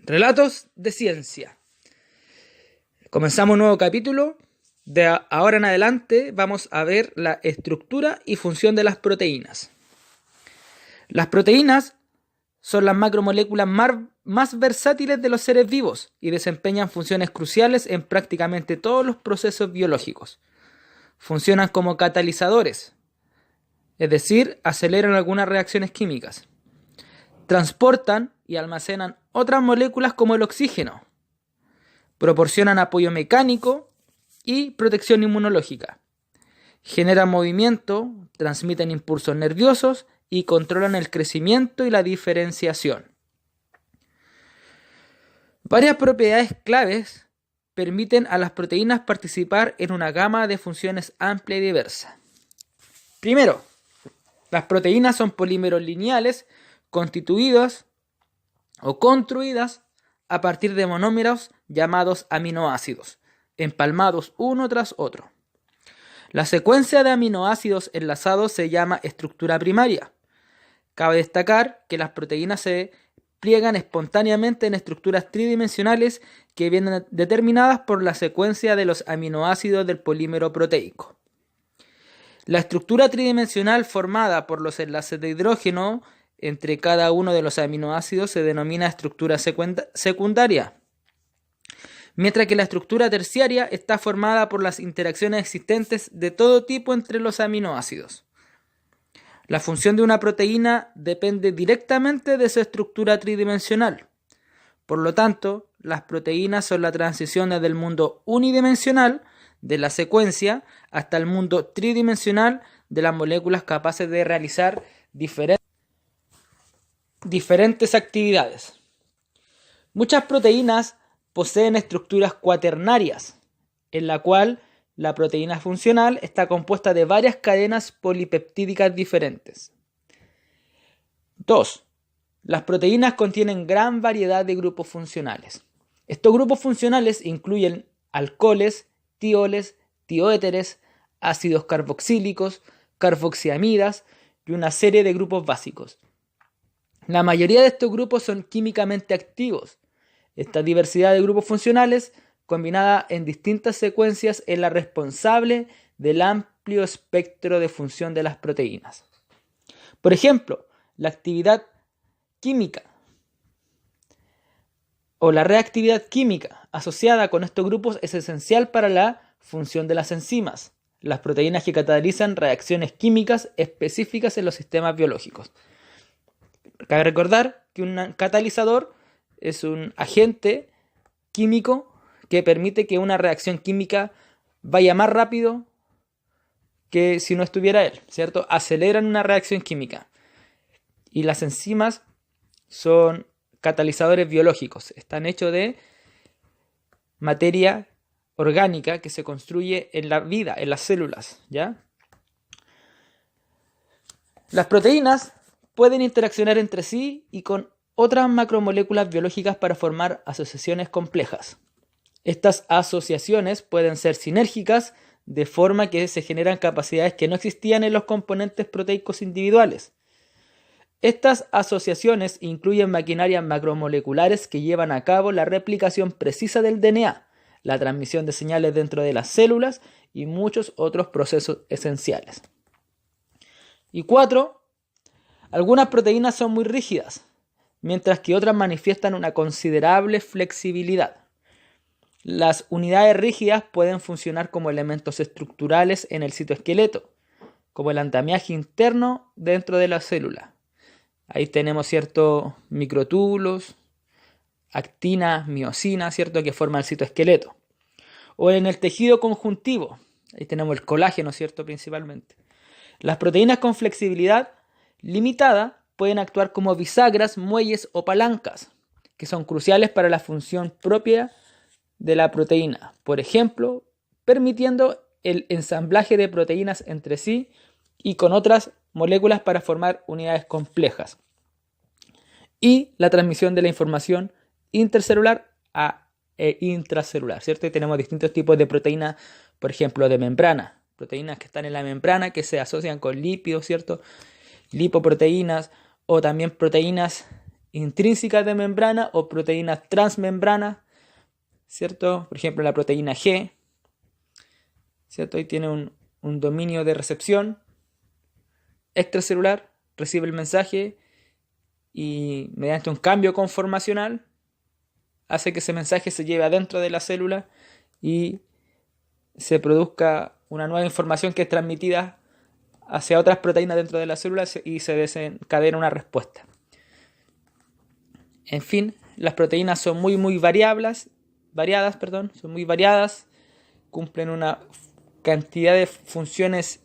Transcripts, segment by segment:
Relatos de ciencia. Comenzamos un nuevo capítulo. De ahora en adelante vamos a ver la estructura y función de las proteínas. Las proteínas son las macromoléculas más versátiles de los seres vivos y desempeñan funciones cruciales en prácticamente todos los procesos biológicos. Funcionan como catalizadores, es decir, aceleran algunas reacciones químicas. Transportan y almacenan otras moléculas como el oxígeno. Proporcionan apoyo mecánico y protección inmunológica. Generan movimiento, transmiten impulsos nerviosos y controlan el crecimiento y la diferenciación. Varias propiedades claves permiten a las proteínas participar en una gama de funciones amplia y diversa. Primero, las proteínas son polímeros lineales constituidos o construidas a partir de monómeros llamados aminoácidos, empalmados uno tras otro. La secuencia de aminoácidos enlazados se llama estructura primaria. Cabe destacar que las proteínas se pliegan espontáneamente en estructuras tridimensionales que vienen determinadas por la secuencia de los aminoácidos del polímero proteico. La estructura tridimensional formada por los enlaces de hidrógeno entre cada uno de los aminoácidos se denomina estructura secundaria, mientras que la estructura terciaria está formada por las interacciones existentes de todo tipo entre los aminoácidos. La función de una proteína depende directamente de su estructura tridimensional. Por lo tanto, las proteínas son la transición desde el mundo unidimensional de la secuencia hasta el mundo tridimensional de las moléculas capaces de realizar diferentes actividades. Muchas proteínas poseen estructuras cuaternarias, en la cual la proteína funcional está compuesta de varias cadenas polipeptídicas diferentes. 2. Las proteínas contienen gran variedad de grupos funcionales. Estos grupos funcionales incluyen alcoholes, tioles, tioéteres, ácidos carboxílicos, carboxiamidas y una serie de grupos básicos. La mayoría de estos grupos son químicamente activos. Esta diversidad de grupos funcionales, combinada en distintas secuencias, es la responsable del amplio espectro de función de las proteínas. Por ejemplo, la actividad química o la reactividad química asociada con estos grupos es esencial para la función de las enzimas, las proteínas que catalizan reacciones químicas específicas en los sistemas biológicos. Cabe recordar que un catalizador es un agente químico que permite que una reacción química vaya más rápido que si no estuviera él, ¿cierto? Aceleran una reacción química. Y las enzimas son catalizadores biológicos. Están hechos de materia orgánica que se construye en la vida, en las células, ¿ya? Las proteínas pueden interaccionar entre sí y con otras macromoléculas biológicas para formar asociaciones complejas. Estas asociaciones pueden ser sinérgicas, de forma que se generan capacidades que no existían en los componentes proteicos individuales. Estas asociaciones incluyen maquinarias macromoleculares que llevan a cabo la replicación precisa del DNA, la transmisión de señales dentro de las células y muchos otros procesos esenciales. Y 4. Algunas proteínas son muy rígidas, mientras que otras manifiestan una considerable flexibilidad. Las unidades rígidas pueden funcionar como elementos estructurales en el citoesqueleto, como el andamiaje interno dentro de la célula. Ahí tenemos ciertos microtúbulos, actina, miosina, ¿cierto?, que forman el citoesqueleto. O en el tejido conjuntivo, ahí tenemos el colágeno, ¿cierto?, principalmente. Las proteínas con flexibilidad limitada pueden actuar como bisagras, muelles o palancas, que son cruciales para la función propia de la proteína. Por ejemplo, permitiendo el ensamblaje de proteínas entre sí y con otras moléculas para formar unidades complejas. Y la transmisión de la información intercelular e intracelular, ¿cierto? Y tenemos distintos tipos de proteínas, por ejemplo, de membrana. Proteínas que están en la membrana que se asocian con lípidos, ¿cierto? Lipoproteínas o también proteínas intrínsecas de membrana o proteínas transmembranas, ¿cierto? Por ejemplo, la proteína G, ¿cierto? Y tiene un dominio de recepción extracelular, recibe el mensaje y mediante un cambio conformacional hace que ese mensaje se lleve adentro de la célula y se produzca una nueva información que es transmitida hacia otras proteínas dentro de la célula y se desencadena una respuesta. En fin, las proteínas son muy variadas, son muy variadas, cumplen una cantidad de funciones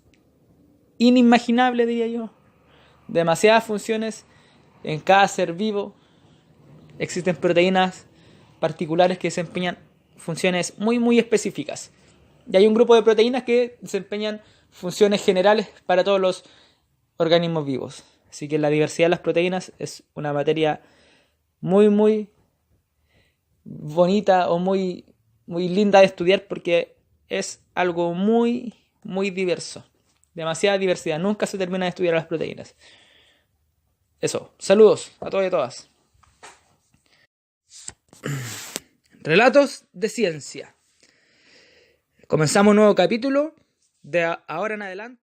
inimaginables, diría yo, demasiadas funciones en cada ser vivo. Existen proteínas particulares que desempeñan funciones muy específicas. Y hay un grupo de proteínas que desempeñan funciones generales para todos los organismos vivos. Así que la diversidad de las proteínas es una materia muy bonita o muy linda de estudiar porque es algo muy diverso. Demasiada diversidad. Nunca se termina de estudiar las proteínas. Eso. Saludos a todos y a todas. Relatos de ciencia. Comenzamos un nuevo capítulo de ahora en adelante.